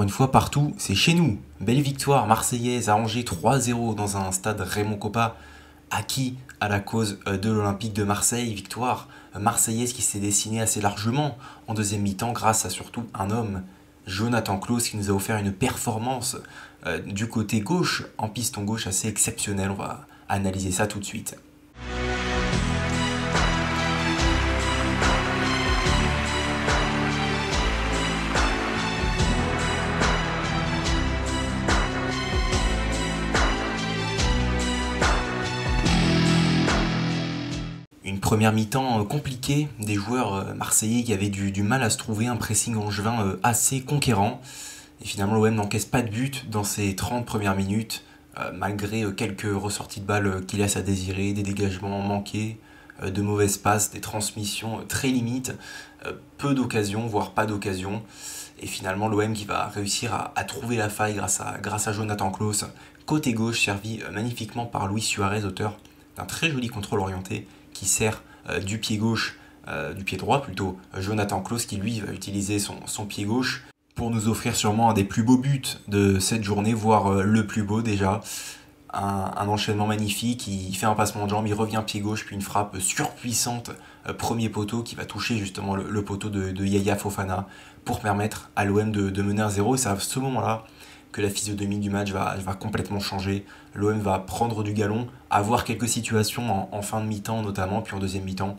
une fois partout, c'est chez nous. Belle victoire marseillaise à Angers 3-0 dans un stade Raymond Kopa, acquis à la cause de l'Olympique de Marseille. Victoire marseillaise qui s'est dessinée assez largement en deuxième mi-temps grâce à surtout un homme, Jonathan Klaus, qui nous a offert une performance du côté gauche, en piston gauche assez exceptionnelle. On va analyser ça tout de suite. Une première mi-temps compliquée, des joueurs marseillais qui avaient du mal à se trouver, un pressing angevin assez conquérant. Et finalement l'OM n'encaisse pas de but dans ces 30 premières minutes, malgré quelques ressorties de balles qui laissent à désirer, des dégagements manqués, de mauvaises passes, des transmissions très limites, peu d'occasions, voire pas d'occasions. Et finalement l'OM qui va réussir à trouver la faille grâce à Jonathan Klaus, côté gauche servi magnifiquement par Luis Suarez, auteur d'un très joli contrôle orienté, qui sert du pied gauche, du pied droit plutôt, Jonathan Klaus qui lui va utiliser son pied gauche pour nous offrir sûrement un des plus beaux buts de cette journée, voire le plus beau déjà. Un enchaînement magnifique, il fait un passement de jambe, il revient pied gauche, puis une frappe surpuissante, premier poteau qui va toucher justement le poteau de Yaya Fofana pour permettre à l'OM de mener 1-0. Et c'est à ce moment-là que la physionomie du match va complètement changer. L'OM va prendre du galon, avoir quelques situations en fin de mi-temps notamment, puis en deuxième mi-temps,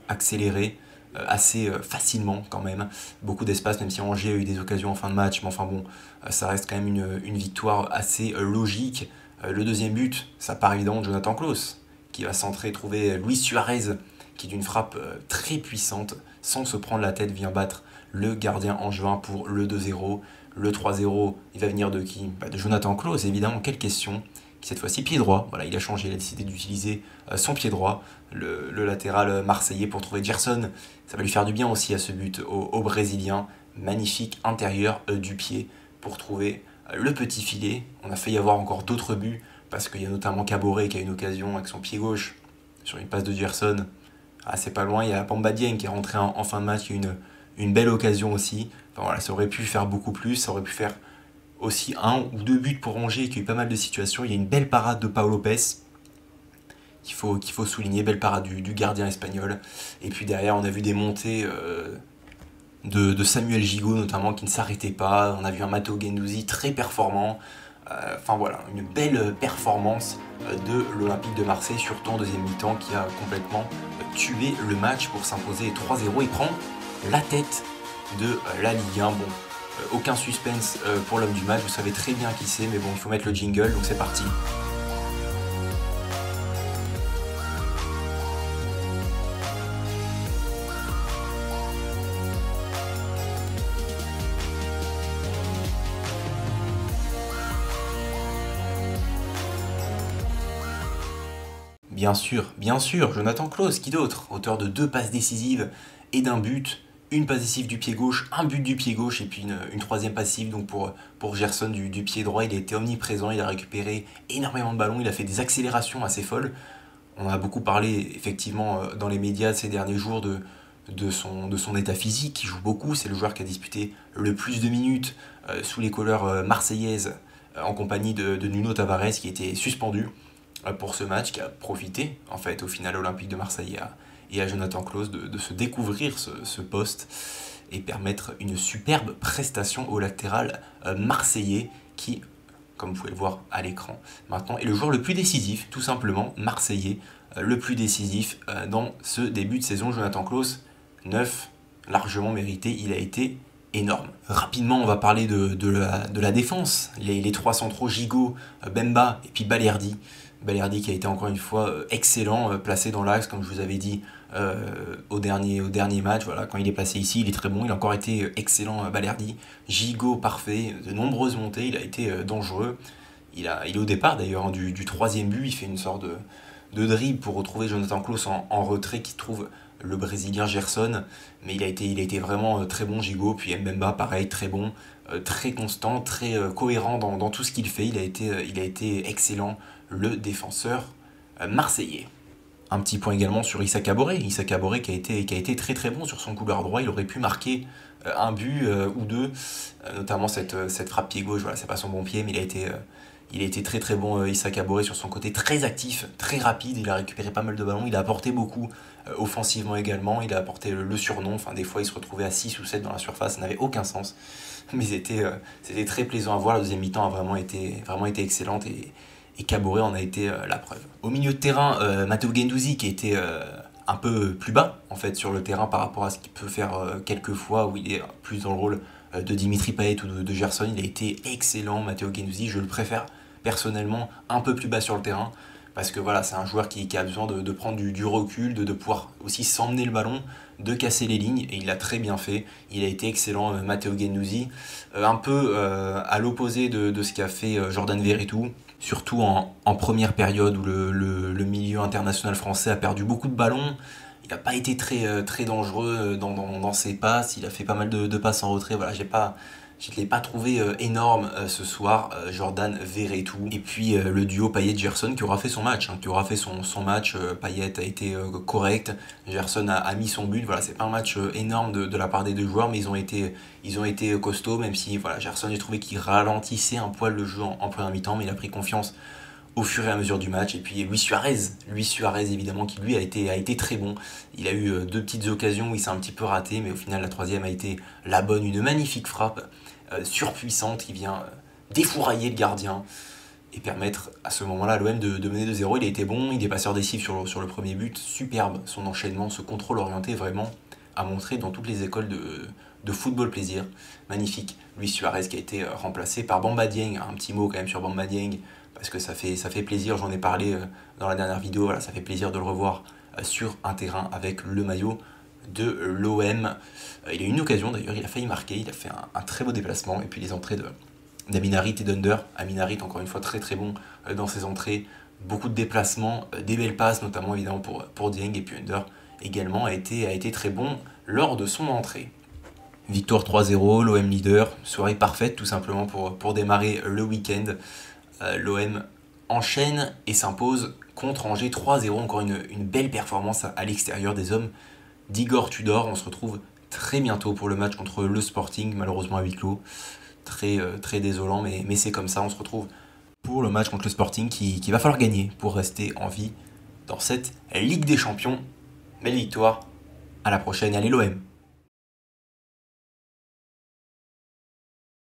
accélérer assez facilement quand même. Beaucoup d'espace, même si Angers a eu des occasions en fin de match, mais enfin bon, ça reste quand même une victoire assez logique. Le deuxième but, ça part évidemment de Jonathan Klaus, qui va centrer, trouver Luis Suarez, qui d'une frappe très puissante, sans se prendre la tête, vient battre le gardien angevin pour le 2-0. Le 3-0, il va venir de qui ? De Jonathan Klaus, évidemment. Quelle question ? Qui cette fois-ci pied droit. Voilà, il a changé, il a décidé d'utiliser son pied droit, le latéral marseillais, pour trouver Gerson. Ça va lui faire du bien aussi à ce but au Brésilien. Magnifique intérieur du pied pour trouver le petit filet. On a failli avoir encore d'autres buts, parce qu'il y a notamment Caboret qui a une occasion avec son pied gauche sur une passe de Gerson. Ah, c'est pas loin, il y a Bamba Dieng qui est rentré en fin de match, qui a une belle occasion aussi. Enfin, voilà, ça aurait pu faire beaucoup plus, ça aurait pu faire aussi un ou deux buts pour Angers, qui a eu pas mal de situations. Il y a une belle parade de Pau Lopez qu'il faut souligner, belle parade du gardien espagnol. Et puis derrière, on a vu des montées de Samuel Gigot notamment, qui ne s'arrêtait pas. On a vu un Matteo Guendouzi très performant. Enfin voilà, une belle performance de l'Olympique de Marseille, surtout en deuxième mi-temps, qui a complètement tué le match pour s'imposer 3-0 et prendre la tête de la Ligue 1. Bon, aucun suspense pour l'homme du match, vous savez très bien qui c'est, mais bon, il faut mettre le jingle, donc c'est parti. Bien sûr, Jonathan Klaus, qui d'autre ? Auteur de 2 passes décisives et d'un but. Une passe décisive du pied gauche, un but du pied gauche et puis une troisième passive donc pour Gerson du pied droit. Il a été omniprésent, il a récupéré énormément de ballons, il a fait des accélérations assez folles. On a beaucoup parlé effectivement dans les médias ces derniers jours de son état physique, il joue beaucoup, c'est le joueur qui a disputé le plus de minutes sous les couleurs marseillaises en compagnie de Nuno Tavares, qui était suspendu pour ce match, qui a profité en fait au final Olympique de Marseille et à Jonathan Klaus de se découvrir ce poste et permettre une superbe prestation au latéral marseillais qui, comme vous pouvez le voir à l'écran maintenant, est le joueur le plus décisif, tout simplement marseillais, le plus décisif dans ce début de saison. Jonathan Klaus, 9, largement mérité, il a été énorme. Rapidement, on va parler de la défense, les 3 centraux, Gigot, Bemba et puis Balerdi. Balerdi qui a été encore une fois excellent, placé dans l'axe, comme je vous avais dit au dernier match. Voilà, quand il est placé ici, il est très bon. Il a encore été excellent, Balerdi. Gigot, parfait. De nombreuses montées, il a été dangereux. Il est au départ d'ailleurs du 3e but. Il fait une sorte de dribble pour retrouver Jonathan Klaus en retrait, qui trouve le Brésilien Gerson. Mais il a été vraiment très bon, Gigot. Puis Mbemba, pareil, très bon. Très constant, très cohérent dans tout ce qu'il fait. Il a été excellent, le défenseur marseillais. Un petit point également sur Issa Kaboré. Issa Kaboré qui a été très très bon sur son couloir droit. Il aurait pu marquer un but ou deux, notamment cette frappe pied gauche. Voilà, c'est pas son bon pied, mais il a été très très bon, Issa Kaboré, sur son côté très actif, très rapide. Il a récupéré pas mal de ballons. Il a apporté beaucoup offensivement également. Il a apporté le surnom. Enfin, des fois, il se retrouvait à 6 ou 7 dans la surface. Ça n'avait aucun sens. Mais c'était très plaisant à voir. La deuxième mi-temps a vraiment été excellente. Et Kaboré en a été la preuve. Au milieu de terrain, Matteo Guendouzi qui était un peu plus bas en fait sur le terrain par rapport à ce qu'il peut faire quelques fois où il est plus dans le rôle de Dimitri Payet ou de Gerson. Il a été excellent, Matteo Guendouzi. Je le préfère personnellement un peu plus bas sur le terrain parce que voilà, c'est un joueur qui a besoin de prendre du recul, de pouvoir aussi s'emmener le ballon, de casser les lignes, et il l'a très bien fait. Il a été excellent, Matteo Guendouzi. Un peu à l'opposé de ce qu'a fait Jordan Veretout, surtout en première période où le milieu international français a perdu beaucoup de ballons. Il n'a pas été très dangereux dans ses passes. Il a fait pas mal de passes en retrait. Voilà, je ne l'ai pas trouvé énorme ce soir, Jordan Veretout. Et puis le duo Payet-Gerson qui aura fait son match. Qui aura fait son match. Payet a été correct. Gerson a mis son but. Voilà, c'est pas un match énorme de la part des deux joueurs, mais ils ont été costauds, même si voilà, Gerson, j'ai trouvé qu'il ralentissait un poil le jeu en première mi-temps, mais il a pris confiance au fur et à mesure du match. Et puis Luis Suarez évidemment, qui lui a été très bon. Il a eu deux petites occasions où il s'est un petit peu raté, mais au final la troisième a été la bonne, une magnifique frappe surpuissante qui vient défourailler le gardien et permettre à ce moment-là à l'OM de mener 2-0. Il a été bon, il est passeur décisif sur le premier but, superbe son enchaînement, ce contrôle orienté vraiment à montrer dans toutes les écoles de football plaisir, magnifique. Luis Suarez qui a été remplacé par Bamba Dieng. Un petit mot quand même sur Bamba Dieng, parce que ça fait plaisir, j'en ai parlé dans la dernière vidéo, voilà, ça fait plaisir de le revoir sur un terrain avec le maillot de l'OM. Il a eu une occasion d'ailleurs, il a failli marquer, il a fait un très beau déplacement, et puis les entrées d'Amin Harit et d'Under. Amin Harit encore une fois très très bon dans ses entrées, beaucoup de déplacements, des belles passes notamment évidemment pour Dieng, et puis Under également a été très bon lors de son entrée. Victoire 3-0, l'OM leader, soirée parfaite tout simplement pour démarrer le week-end. L'OM enchaîne et s'impose contre Angers 3-0, encore une belle performance à l'extérieur des hommes d'Igor Tudor. On se retrouve très bientôt pour le match contre le Sporting, malheureusement à huis clos. Très désolant, mais c'est comme ça. On se retrouve pour le match contre le Sporting qui va falloir gagner pour rester en vie dans cette Ligue des Champions. Belle victoire, à la prochaine, allez l'OM!